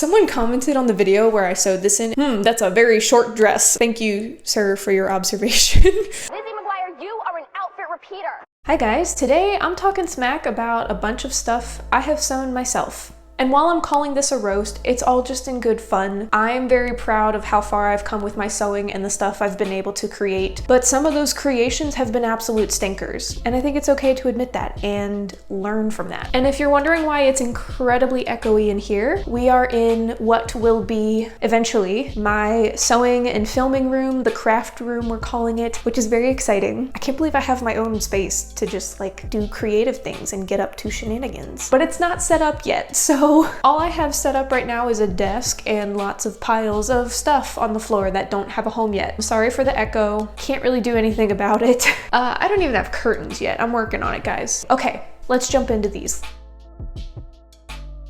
Someone commented on the video where I sewed this in, that's a very short dress. Thank you, sir, for your observation. Lizzie McGuire, you are an outfit repeater. Hi guys, today I'm talking smack about a bunch of stuff I have sewn myself. And while I'm calling this a roast, it's all just in good fun. I'm very proud of how far I've come with my sewing and the stuff I've been able to create, but some of those creations have been absolute stinkers. And I think it's okay to admit that and learn from that. And if you're wondering why it's incredibly echoey in here, we are in what will be eventually my sewing and filming room, the craft room we're calling it, which is very exciting. I can't believe I have my own space to just like do creative things and get up to shenanigans. But it's not set up yet, so all I have set up right now is a desk and lots of piles of stuff on the floor that don't have a home yet. I'm sorry for the echo. Can't really do anything about it. I don't even have curtains yet. I'm working on it, guys. Okay, let's jump into these.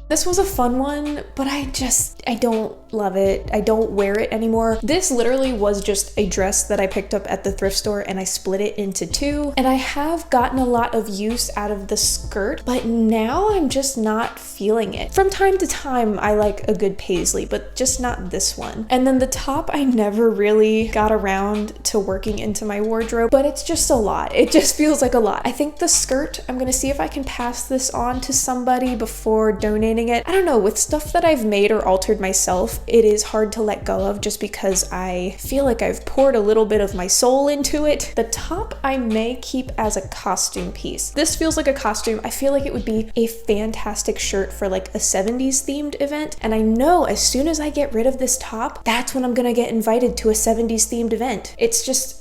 This was a fun one, but I don't love it. I don't wear it anymore. This literally was just a dress that I picked up at the thrift store and I split it into two. And I have gotten a lot of use out of the skirt, but now I'm just not feeling it. From time to time, I like a good paisley, but just not this one. And then the top, I never really got around to working into my wardrobe, but it's just a lot. It just feels like a lot. I think the skirt, I'm gonna see if I can pass this on to somebody before donating it. I don't know, with stuff that I've made or altered myself, it is hard to let go of just because I feel like I've poured a little bit of my soul into it. The top I may keep as a costume piece. This feels like a costume. I feel like it would be a fantastic shirt for like a 70s themed event. And I know as soon as I get rid of this top, that's when I'm gonna get invited to a 70s themed event. It's just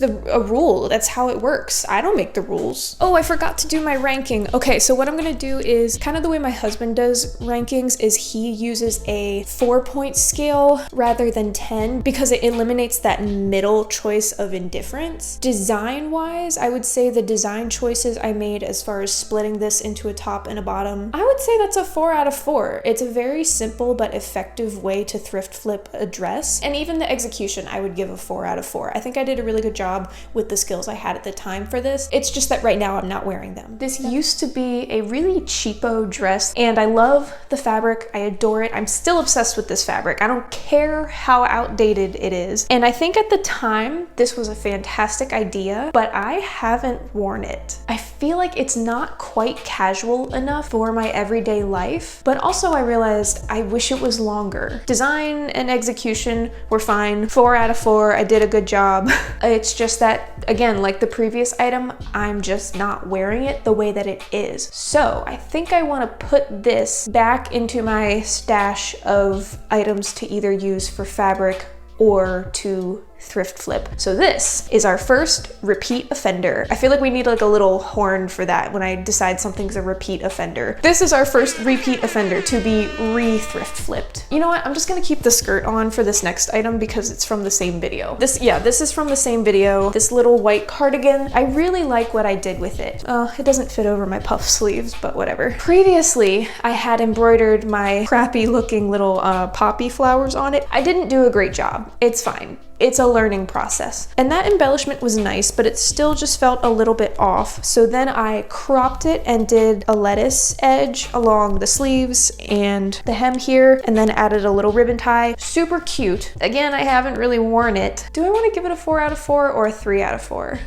a rule. That's how it works. I don't make the rules. Oh, I forgot to do my ranking. Okay, so what I'm gonna do is kind of the way my husband does rankings is he uses a 4-point scale rather than 10 because it eliminates that middle choice of indifference. Design-wise, I would say the design choices I made as far as splitting this into a top and a bottom, I would say that's a 4 out of 4. It's a very simple but effective way to thrift flip a dress. And even the execution, I would give a 4 out of 4. I think I did a really good job with the skills I had at the time for this. It's just that right now I'm not wearing them. This used to be a really cheapo dress and I love the fabric. I adore it. I'm still obsessed with this fabric. I don't care how outdated it is. And I think at the time this was a fantastic idea, but I haven't worn it. I feel like it's not quite casual enough for my everyday life, but also I realized I wish it was longer. Design and execution were fine. 4 out of 4. I did a good job. It's just that, again, like the previous item, I'm just not wearing it the way that it is. So I think I want to put this back into my stash of items to either use for fabric or to thrift flip. So this is our first repeat offender. I feel like we need like a little horn for that when I decide something's a repeat offender. This is our first repeat offender to be re-thrift flipped. You know what? I'm just gonna keep the skirt on for this next item because it's from the same video. This is from the same video. This little white cardigan. I really like what I did with it. It doesn't fit over my puff sleeves, but whatever. Previously, I had embroidered my crappy looking little poppy flowers on it. I didn't do a great job. It's fine. It's a learning process. And that embellishment was nice, but it still just felt a little bit off. So then I cropped it and did a lettuce edge along the sleeves and the hem here, and then added a little ribbon tie. Super cute. Again, I haven't really worn it. Do I want to give it a 4 out of 4 or a 3 out of 4?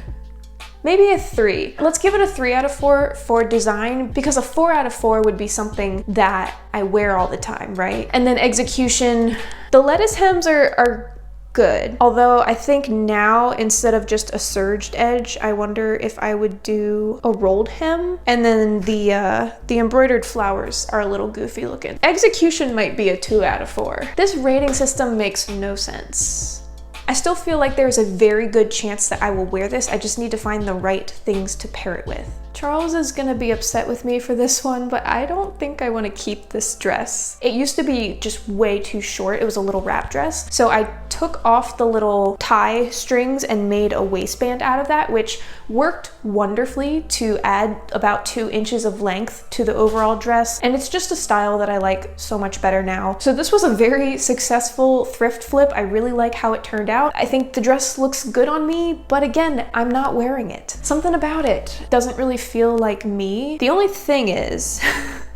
Maybe a 3. Let's give it a 3 out of 4 for design because a 4 out of 4 would be something that I wear all the time, right? And then execution, the lettuce hems are good. Although I think now instead of just a serged edge, I wonder if I would do a rolled hem. And then the embroidered flowers are a little goofy looking. Execution might be a 2 out of 4. This rating system makes no sense. I still feel like there's a very good chance that I will wear this. I just need to find the right things to pair it with. Charles is gonna be upset with me for this one, but I don't think I want to keep this dress. It used to be just way too short. It was a little wrap dress. So I took off the little tie strings and made a waistband out of that, which worked wonderfully to add about 2 inches of length to the overall dress. And it's just a style that I like so much better now. So this was a very successful thrift flip. I really like how it turned out. I think the dress looks good on me, but again, I'm not wearing it. Something about it doesn't really feel like me. The only thing is,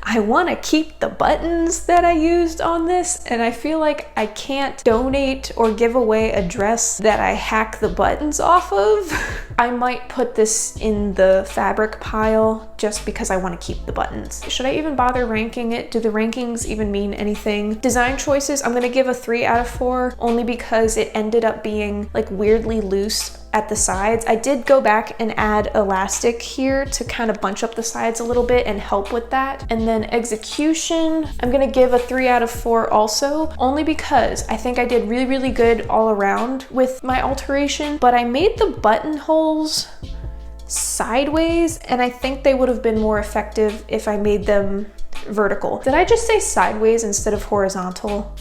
I want to keep the buttons that I used on this, and I feel like I can't donate or give away a dress that I hack the buttons off of. I might put this in the fabric pile just because I want to keep the buttons. Should I even bother ranking it? Do the rankings even mean anything? Design choices, I'm gonna give a 3 out of 4 only because it ended up being like weirdly loose at the sides. I did go back and add elastic here to kind of bunch up the sides a little bit and help with that. And then execution, I'm gonna give a 3 out of 4 also, only because I think I did really, really good all around with my alteration, but I made the buttonholes sideways, and I think they would have been more effective if I made them vertical. Did I just say sideways instead of horizontal?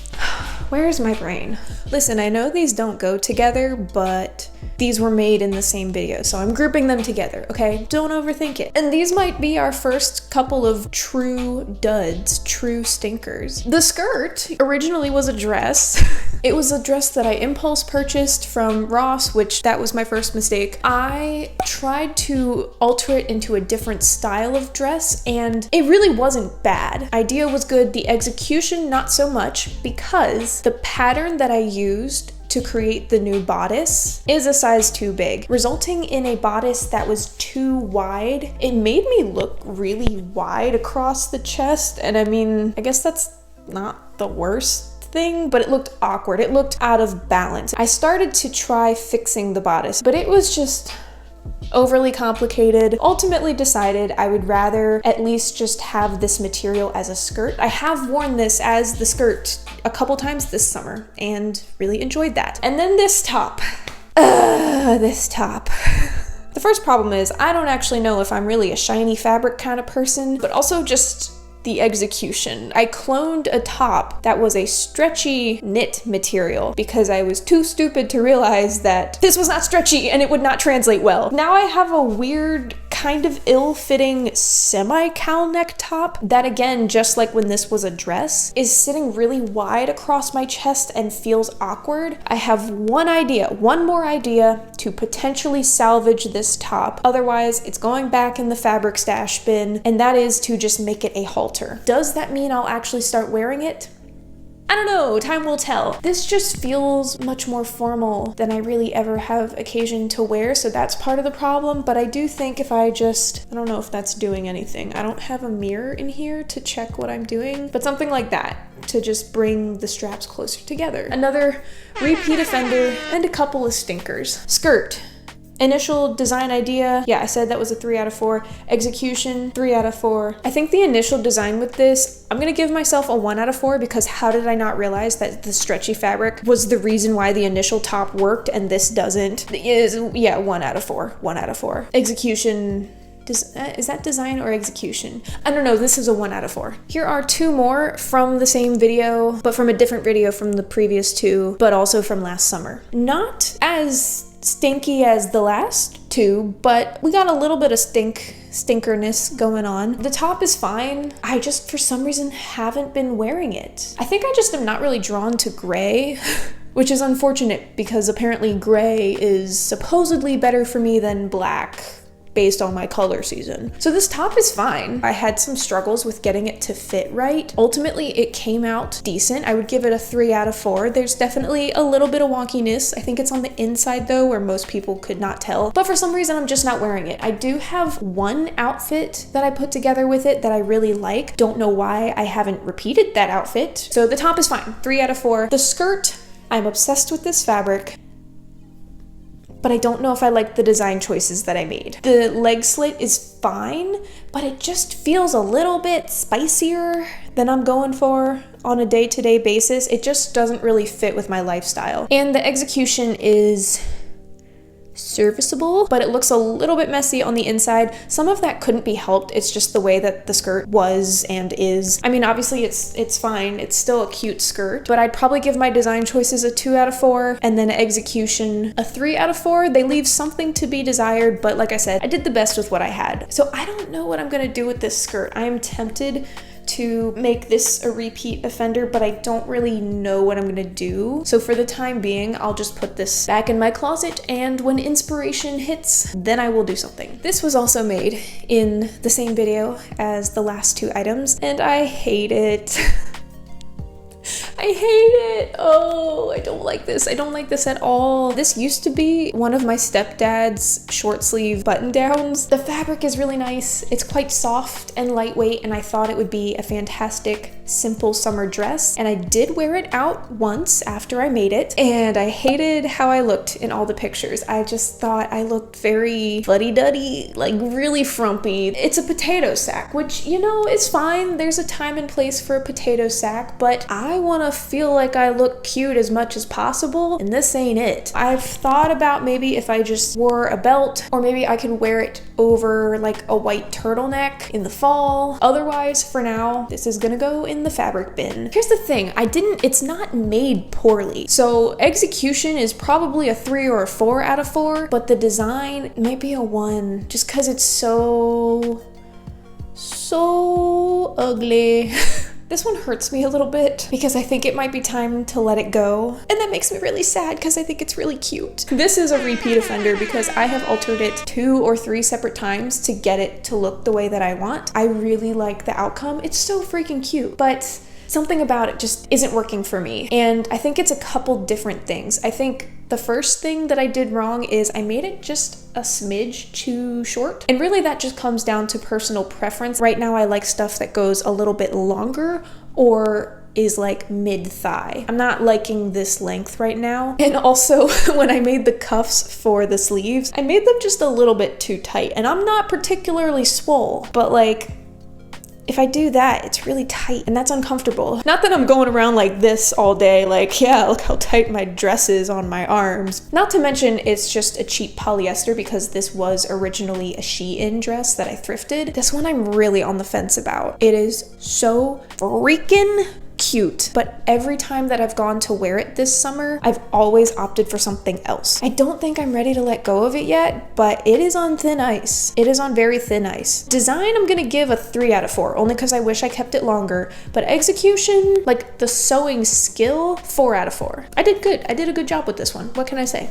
Where's my brain? Listen, I know these don't go together, but these were made in the same video, so I'm grouping them together, okay? Don't overthink it. And these might be our first couple of true duds, true stinkers. The skirt originally was a dress. It was a dress that I impulse purchased from Ross, which that was my first mistake. I tried to alter it into a different style of dress, and it really wasn't bad. Idea was good, the execution not so much, because the pattern that I used to create the new bodice is a size too big, resulting in a bodice that was too wide. It made me look really wide across the chest, and I mean, I guess that's not the worst thing, but it looked awkward. It looked out of balance. I started to try fixing the bodice, but it was just overly complicated. Ultimately decided I would rather at least just have this material as a skirt. I have worn this as the skirt a couple times this summer and really enjoyed that. And then this top. This top. The first problem is I don't actually know if I'm really a shiny fabric kind of person, but also just the execution. I cloned a top that was a stretchy knit material because I was too stupid to realize that this was not stretchy and it would not translate well. Now I have a weird kind of ill-fitting semi-cowl neck top that, again, just like when this was a dress, is sitting really wide across my chest and feels awkward. I have one more idea to potentially salvage this top. Otherwise, it's going back in the fabric stash bin, and that is to just make it a halter. Does that mean I'll actually start wearing it? I don't know, time will tell. This just feels much more formal than I really ever have occasion to wear, so that's part of the problem, but I do think if I don't know if that's doing anything. I don't have a mirror in here to check what I'm doing, but something like that to just bring the straps closer together. Another repeat offender and a couple of stinkers. Skirt. Initial design idea, yeah, I said that was a 3 out of 4. Execution, 3 out of 4. I think the initial design with this, I'm gonna give myself a 1 out of 4 because how did I not realize that the stretchy fabric was the reason why the initial top worked and this doesn't? Yeah, 1 out of 4. 1 out of 4. Execution, is that design or execution? I don't know, this is a 1 out of 4. Here are 2 more from the same video, but from a different video from the previous 2, but also from last summer. Not as stinky as the last 2, but we got a little bit of stinkerness going on. The top is fine. I just, for some reason, haven't been wearing it. I think I just am not really drawn to gray, which is unfortunate because apparently gray is supposedly better for me than black based on my color season. So this top is fine. I had some struggles with getting it to fit right. Ultimately, it came out decent. I would give it a 3 out of 4. There's definitely a little bit of wonkiness. I think it's on the inside though, where most people could not tell. But for some reason, I'm just not wearing it. I do have one outfit that I put together with it that I really like. Don't know why I haven't repeated that outfit. So the top is fine, 3 out of 4. The skirt, I'm obsessed with this fabric, but I don't know if I like the design choices that I made. The leg slit is fine, but it just feels a little bit spicier than I'm going for on a day-to-day basis. It just doesn't really fit with my lifestyle. And the execution is serviceable, but it looks a little bit messy on the inside. Some of that couldn't be helped. It's just the way that the skirt was and is. I mean, obviously it's fine. It's still a cute skirt, but I'd probably give my design choices a 2 out of 4 and then execution a 3 out of 4. They leave something to be desired, but like I said, I did the best with what I had. So I don't know what I'm gonna do with this skirt. I am tempted to make this a repeat offender, but I don't really know what I'm gonna do. So for the time being, I'll just put this back in my closet, and when inspiration hits, then I will do something. This was also made in the same video as the last two items, and I hate it. I hate it. Oh, I don't like this. I don't like this at all. This used to be one of my stepdad's short sleeve button downs. The fabric is really nice. It's quite soft and lightweight, and I thought it would be a fantastic simple summer dress. And I did wear it out once after I made it, and I hated how I looked in all the pictures. I just thought I looked very fuddy-duddy, like really frumpy. It's a potato sack, which, you know, is fine. There's a time and place for a potato sack, but I want to feel like I look cute as much as possible, and this ain't it. I've thought about maybe if I just wore a belt, or maybe I could wear it over like a white turtleneck in the fall. Otherwise, for now, this is gonna go in the fabric bin. Here's the thing, it's not made poorly. So execution is probably a 3 or a 4 out of 4, but the design might be a 1, just because it's so ugly. This one hurts me a little bit because I think it might be time to let it go. And that makes me really sad because I think it's really cute. This is a repeat offender because I have altered it 2 or 3 separate times to get it to look the way that I want. I really like the outcome. It's so freaking cute, but something about it just isn't working for me. And I think it's a couple different things. I think the first thing that I did wrong is I made it just a smidge too short. And really that just comes down to personal preference. Right now I like stuff that goes a little bit longer or is like mid-thigh. I'm not liking this length right now. And also when I made the cuffs for the sleeves, I made them just a little bit too tight. And I'm not particularly swole, but like, if I do that, it's really tight and that's uncomfortable. Not that I'm going around like this all day, like, yeah, look how tight my dress is on my arms. Not to mention it's just a cheap polyester because this was originally a Shein dress that I thrifted. This one I'm really on the fence about. It is so freaking cute, but every time that I've gone to wear it this summer, I've always opted for something else. I don't think I'm ready to let go of it yet, but it is on thin ice. It is on very thin ice. Design, I'm gonna give a 3 out of 4, only because I wish I kept it longer, but execution, like the sewing skill, 4 out of 4. I did good. I did a good job with this one. What can I say?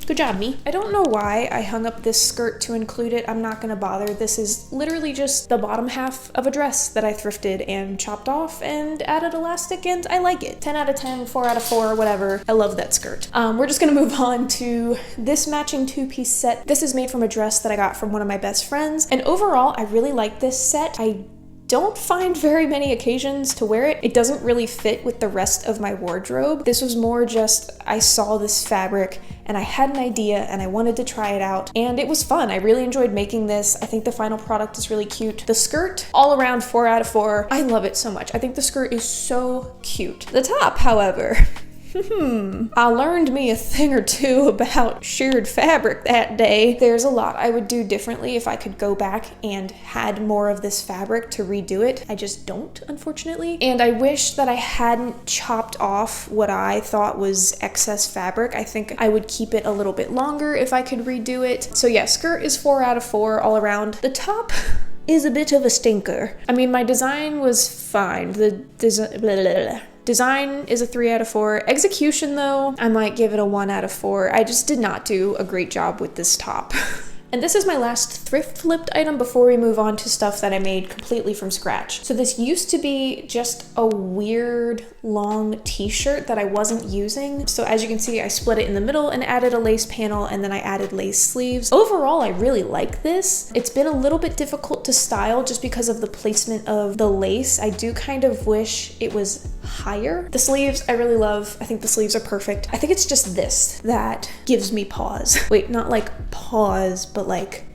Good job, me. I don't know why I hung up this skirt to include it. I'm not gonna bother. This is literally just the bottom half of a dress that I thrifted and chopped off and added elastic, and I like it. 10 out of 10, 4 out of 4, whatever. I love that skirt. We're just gonna move on to this matching 2-piece set. This is made from a dress that I got from one of my best friends, and overall, I really like this set. I don't find very many occasions to wear it. It doesn't really fit with the rest of my wardrobe. This was more just, I saw this fabric and I had an idea and I wanted to try it out, and it was fun. I really enjoyed making this. I think the final product is really cute. The skirt, all around 4 out of 4. I love it so much. I think the skirt is so cute. The top, however, I learned me a thing or two about shirred fabric that day. There's a lot I would do differently if I could go back and had more of this fabric to redo it. I just don't, unfortunately. And I wish that I hadn't chopped off what I thought was excess fabric. I think I would keep it a little bit longer if I could redo it. So yeah, skirt is 4 out of 4 all around. The top is a bit of a stinker. I mean, my design was fine. The design is a 3 out of 4. Execution though, I might give it a 1 out of 4. I just did not do a great job with this top. And this is my last thrift flipped item before we move on to stuff that I made completely from scratch. So this used to be just a weird long t-shirt that I wasn't using. So as you can see, I split it in the middle and added a lace panel, and then I added lace sleeves. Overall, I really like this. It's been a little bit difficult to style just because of the placement of the lace. I do kind of wish it was higher. The sleeves, I really love. I think the sleeves are perfect. I think it's just this that gives me pause. Wait, not like pause, but like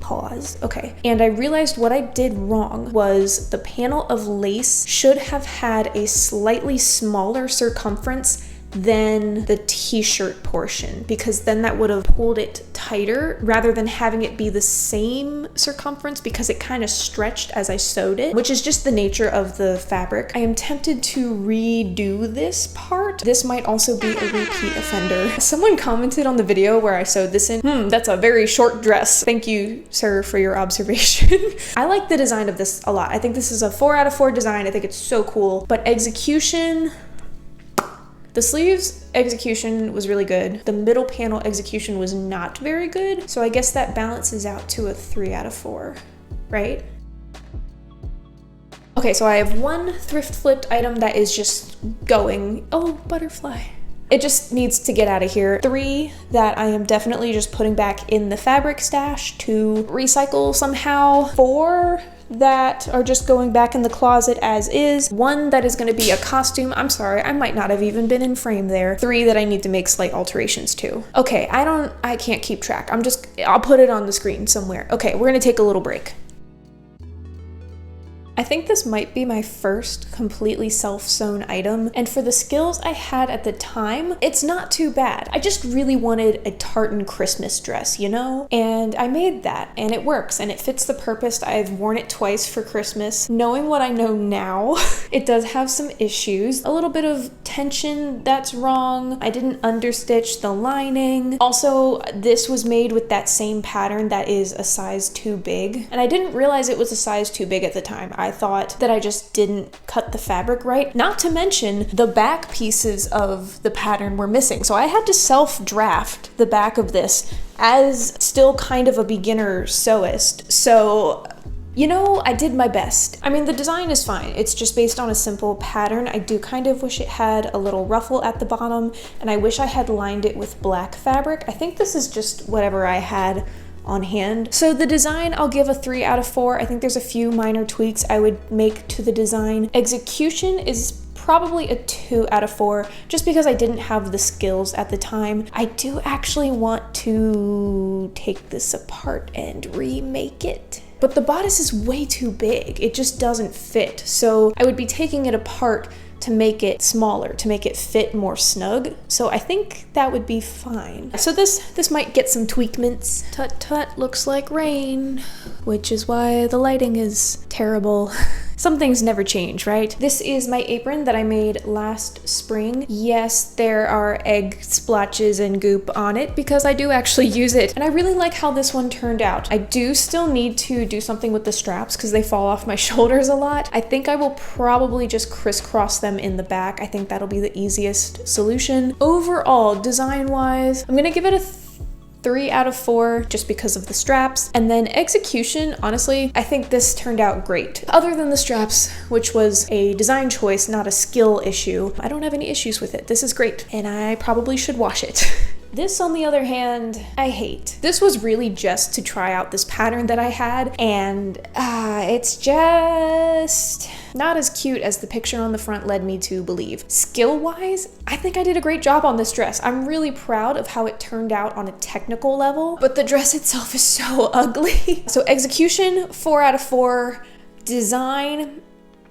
pause. Okay. And I realized what I did wrong was the panel of lace should have had a slightly smaller circumference than the t-shirt portion, because then that would have pulled it tighter rather than having it be the same circumference, because it kind of stretched as I sewed it, which is just the nature of the fabric. I am tempted to redo this part. This might also be a repeat offender. Someone commented on the video where I sewed this in, that's a very short dress. Thank you, sir, for your observation. I like the design of this a lot. I think this is a 4 out of 4 design. I think it's so cool, but execution, the sleeves execution was really good. The middle panel execution was not very good. So I guess that balances out to a 3 out of 4, right? Okay, so I have one thrift flipped item that is just going, oh, butterfly. It just needs to get out of here. 3 that I am definitely just putting back in the fabric stash to recycle somehow. 4 that are just going back in the closet as is. 1 that is going to be a costume. I'm sorry, I might not have even been in frame there. 3 that I need to make slight alterations to. Okay, I can't keep track. I'll put it on the screen somewhere. Okay, we're going to take a little break. I think this might be my first completely self-sewn item, and for the skills I had at the time, it's not too bad. I just really wanted a tartan Christmas dress, you know? And I made that, and it works, and it fits the purpose. I've worn it twice for Christmas. Knowing what I know now, it does have some issues. A little bit of tension that's wrong. I didn't understitch the lining. Also, this was made with that same pattern that is a size too big, and I didn't realize it was a size too big at the time. I thought that I just didn't cut the fabric right. Not to mention the back pieces of the pattern were missing. So I had to self-draft the back of this as still kind of a beginner sewist. So, you know, I did my best. I mean, the design is fine. It's just based on a simple pattern. I do kind of wish it had a little ruffle at the bottom, and I wish I had lined it with black fabric. I think this is just whatever I had on hand. So the design, I'll give a 3 out of 4. I think there's a few minor tweaks I would make to the design. Execution is probably a 2 out of 4, just because I didn't have the skills at the time. I do actually want to take this apart and remake it, but the bodice is way too big. It just doesn't fit. So I would be taking it apart to make it smaller, to make it fit more snug. So I think that would be fine. So this might get some tweakments. Tut tut, looks like rain, which is why the lighting is terrible. Some things never change, right? This is my apron that I made last spring. Yes, there are egg splotches and goop on it because I do actually use it. And I really like how this one turned out. I do still need to do something with the straps because they fall off my shoulders a lot. I think I will probably just crisscross them in the back. I think that'll be the easiest solution. Overall, design-wise, I'm gonna give it a 3 out of 4 just because of the straps. And then execution, honestly, I think this turned out great. Other than the straps, which was a design choice, not a skill issue, I don't have any issues with it. This is great, and I probably should wash it. This, on the other hand, I hate. This was really just to try out this pattern that I had, and it's just not as cute as the picture on the front led me to believe. Skill-wise, I think I did a great job on this dress. I'm really proud of how it turned out on a technical level, but the dress itself is so ugly. So execution, 4 out of 4. Design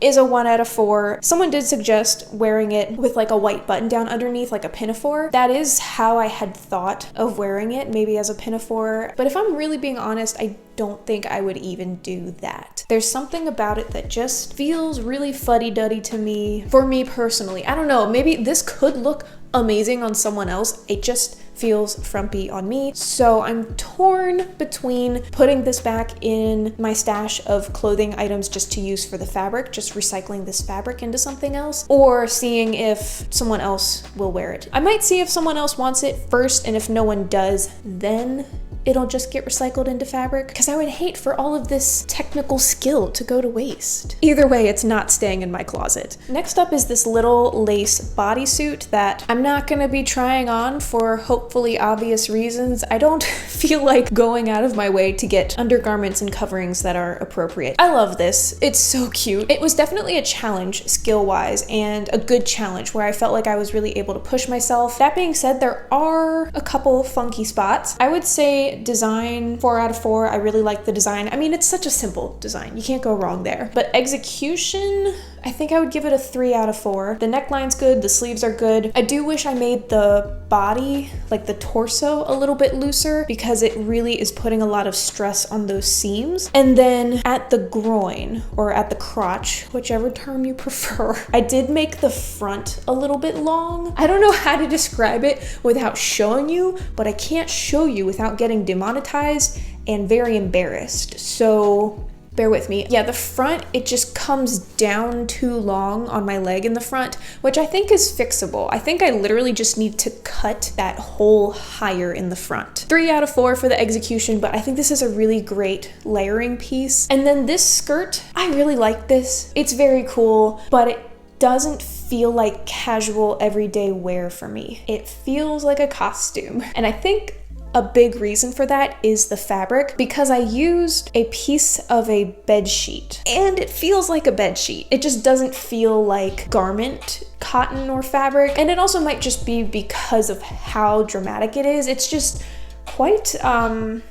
is a 1 out of 4. Someone did suggest wearing it with like a white button down underneath, like a pinafore. That is how I had thought of wearing it, maybe as a pinafore. But if I'm really being honest, I don't think I would even do that. There's something about it that just feels really fuddy-duddy to me, for me personally. I don't know, maybe this could look amazing on someone else. It just feels frumpy on me. So I'm torn between putting this back in my stash of clothing items just to use for the fabric, just recycling this fabric into something else, or seeing if someone else will wear it. I might see if someone else wants it first, and if no one does, then it'll just get recycled into fabric, because I would hate for all of this technical skill to go to waste. Either way, it's not staying in my closet. Next up is this little lace bodysuit that I'm not gonna be trying on for hopefully obvious reasons. I don't feel like going out of my way to get undergarments and coverings that are appropriate. I love this. It's so cute. It was definitely a challenge skill-wise, and a good challenge where I felt like I was really able to push myself. That being said, there are a couple funky spots. I would say design, 4 out of 4. I really like the design. I mean, it's such a simple design. You can't go wrong there. But execution, I think I would give it a 3 out of 4. The neckline's good, the sleeves are good. I do wish I made the body, like the torso, a little bit looser because it really is putting a lot of stress on those seams. And then at the groin, or at the crotch, whichever term you prefer, I did make the front a little bit long. I don't know how to describe it without showing you, but I can't show you without getting demonetized and very embarrassed. So bear with me. Yeah, the front, it just comes down too long on my leg in the front, which I think is fixable. I think I literally just need to cut that hole higher in the front. 3 out of 4 for the execution, but I think this is a really great layering piece. And then this skirt, I really like this. It's very cool, but it doesn't feel like casual everyday wear for me. It feels like a costume. And I think a big reason for that is the fabric, because I used a piece of a bed sheet and it feels like a bed sheet. It just doesn't feel like garment cotton or fabric. And it also might just be because of how dramatic it is. It's just quite, I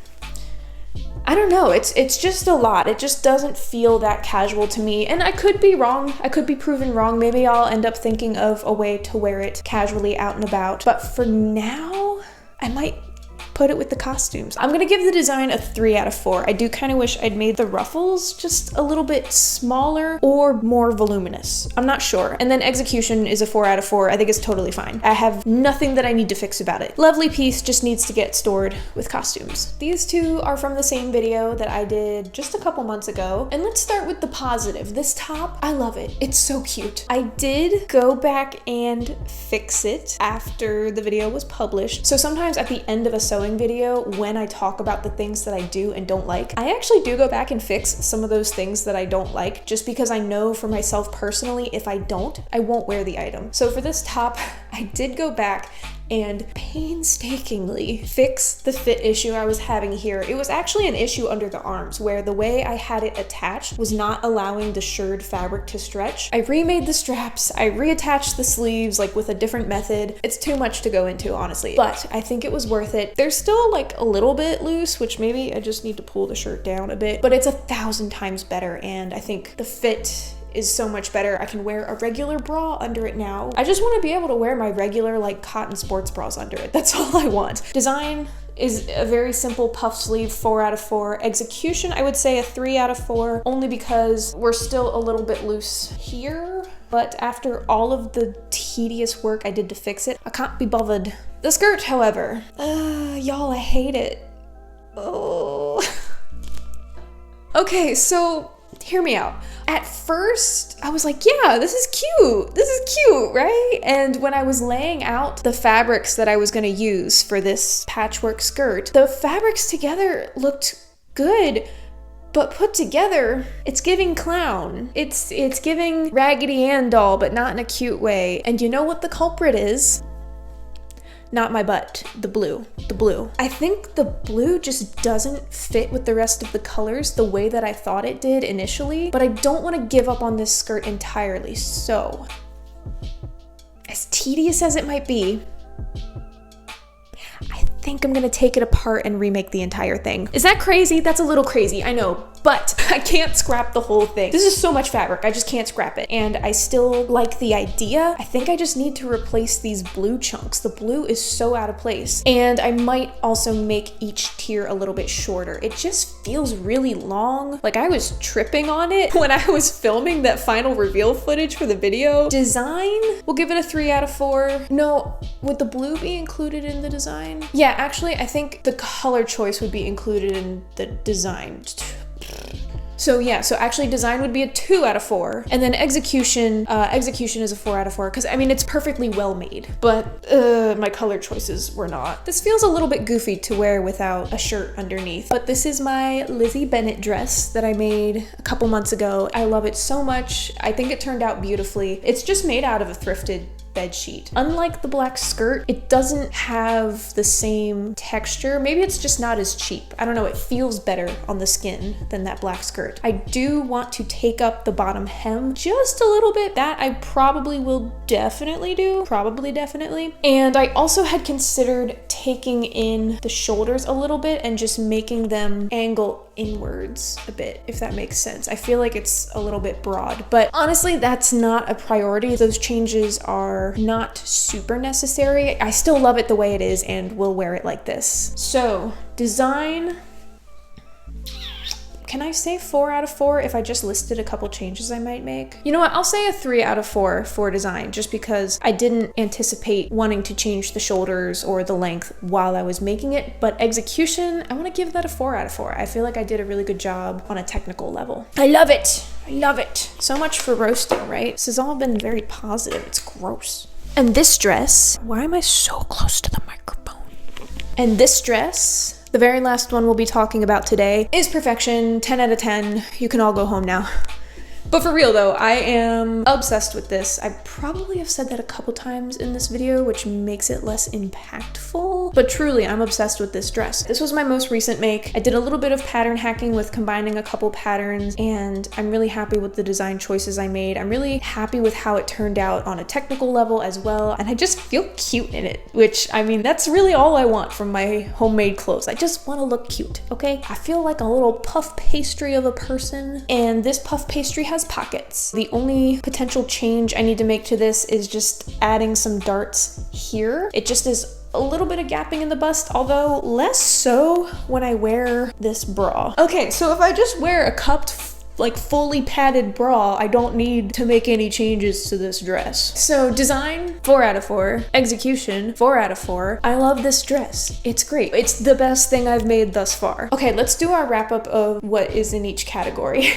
don't know, it's just a lot. It just doesn't feel that casual to me. And I could be wrong. I could be proven wrong. Maybe I'll end up thinking of a way to wear it casually out and about. But for now, I might put it with the costumes. I'm gonna give the design a 3 out of 4. I do kind of wish I'd made the ruffles just a little bit smaller or more voluminous. I'm not sure. And then execution is a 4 out of 4. I think it's totally fine. I have nothing that I need to fix about it. Lovely piece, just needs to get stored with costumes. These two are from the same video that I did just a couple months ago. And let's start with the positive. This top, I love it. It's so cute. I did go back and fix it after the video was published. So sometimes at the end of a sewing video, when I talk about the things that I do and don't like, I actually do go back and fix some of those things that I don't like, just because I know for myself personally, if I don't, I won't wear the item. So for this top, I did go back and painstakingly fix the fit issue I was having here. It was actually an issue under the arms where the way I had it attached was not allowing the shirred fabric to stretch. I remade the straps, I reattached the sleeves like with a different method. It's too much to go into, honestly, but I think it was worth it. They're still like a little bit loose, which maybe I just need to pull the shirt down a bit, but it's 1,000 times better, and I think the fit is so much better. I can wear a regular bra under it now. I just want to be able to wear my regular like cotton sports bras under it. That's all I want. Design is a very simple puff sleeve, 4 out of 4. Execution, I would say a 3 out of 4, only because we're still a little bit loose here. But after all of the tedious work I did to fix it, I can't be bothered. The skirt, however, y'all, I hate it. Oh. Okay, so hear me out. At first, I was like, yeah, this is cute. This is cute, right? And when I was laying out the fabrics that I was gonna use for this patchwork skirt, the fabrics together looked good, but put together, it's giving clown. It's giving Raggedy Ann doll, but not in a cute way. And you know what the culprit is? Not my butt, the blue. I think the blue just doesn't fit with the rest of the colors the way that I thought it did initially, but I don't want to give up on this skirt entirely, so as tedious as it might be, I think I'm gonna take it apart and remake the entire thing. Is that crazy? That's a little crazy, I know, but I can't scrap the whole thing. This is so much fabric, I just can't scrap it. And I still like the idea. I think I just need to replace these blue chunks. The blue is so out of place. And I might also make each tier a little bit shorter. It just feels really long. Like I was tripping on it when I was filming that final reveal footage for the video. Design, we'll give it a 3 out of 4. No, would the blue be included in the design? Yeah, actually, I think the color choice would be included in the design. So yeah, so actually design would be a 2 out of 4. And then execution is a 4 out of 4, because I mean, it's perfectly well made, but my color choices were not. This feels a little bit goofy to wear without a shirt underneath, but this is my Lizzie Bennett dress that I made a couple months ago. I love it so much. I think it turned out beautifully. It's just made out of a thrifted bed sheet. Unlike the black skirt, it doesn't have the same texture. Maybe it's just not as cheap. I don't know, it feels better on the skin than that black skirt. I do want to take up the bottom hem just a little bit. That I probably will definitely do. Definitely. And I also had considered taking in the shoulders a little bit and just making them angle inwards a bit, if that makes sense. I feel like it's a little bit broad, but honestly, that's not a priority. Those changes are not super necessary. I still love it the way it is and will wear it like this. So, design. Can I say 4 out of 4 if I just listed a couple changes I might make? You know what, I'll say a 3 out of 4 for design, just because I didn't anticipate wanting to change the shoulders or the length while I was making it, but execution, I wanna give that a 4 out of 4. I feel like I did a really good job on a technical level. I love it, I love it. So much for roasting, right? This has all been very positive, it's gross. And this dress, why am I so close to the microphone? And this dress, the very last one we'll be talking about today, is perfection, 10 out of 10. You can all go home now. But for real though, I am obsessed with this. I probably have said that a couple times in this video, which makes it less impactful. But truly, I'm obsessed with this dress. This was my most recent make. I did a little bit of pattern hacking with combining a couple patterns, and I'm really happy with the design choices I made. I'm really happy with how it turned out on a technical level as well. And I just feel cute in it, which, I mean, that's really all I want from my homemade clothes. I just want to look cute, okay? I feel like a little puff pastry of a person, and this puff pastry has pockets. The only potential change I need to make to this is just adding some darts here. It just is a little bit of gapping in the bust, although less so when I wear this bra. Okay, so if I just wear a cupped, like fully padded bra, I don't need to make any changes to this dress. So design, 4 out of 4. Execution, 4 out of 4. I love this dress. It's great. It's the best thing I've made thus far. Okay, let's do our wrap up of what is in each category.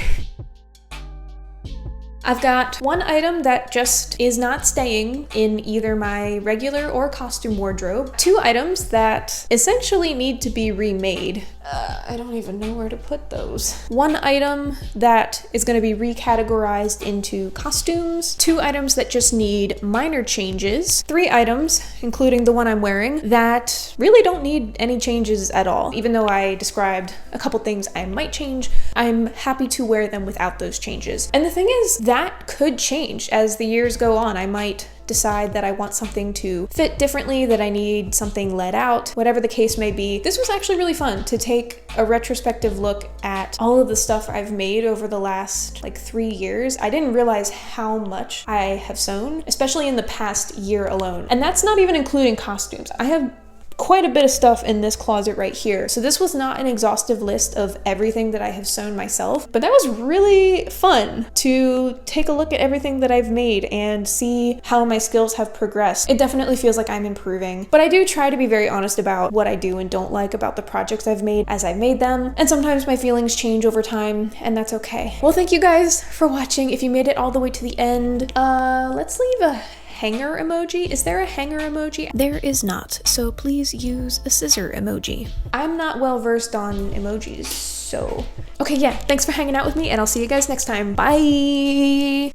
I've got one item that just is not staying in either my regular or costume wardrobe. 2 items that essentially need to be remade. I don't even know where to put those. 1 item that is going to be recategorized into costumes. 2 items that just need minor changes. 3 items, including the one I'm wearing, that really don't need any changes at all. Even though I described a couple things I might change, I'm happy to wear them without those changes. And the thing is, that could change as the years go on. I might decide that I want something to fit differently, that I need something let out, whatever the case may be. This was actually really fun to take a retrospective look at all of the stuff I've made over the last like 3 years. I didn't realize how much I have sewn, especially in the past year alone. And that's not even including costumes. I have quite a bit of stuff in this closet right here. So this was not an exhaustive list of everything that I have sewn myself, but that was really fun to take a look at everything that I've made and see how my skills have progressed. It definitely feels like I'm improving, but I do try to be very honest about what I do and don't like about the projects I've made as I've made them. And sometimes my feelings change over time, and that's okay. Well, thank you guys for watching. If you made it all the way to the end, let's leave a hanger emoji. Is there a hanger emoji? There is not, so please use a scissor emoji. I'm not well versed on emojis, so. Okay, yeah, thanks for hanging out with me, and I'll see you guys next time. Bye!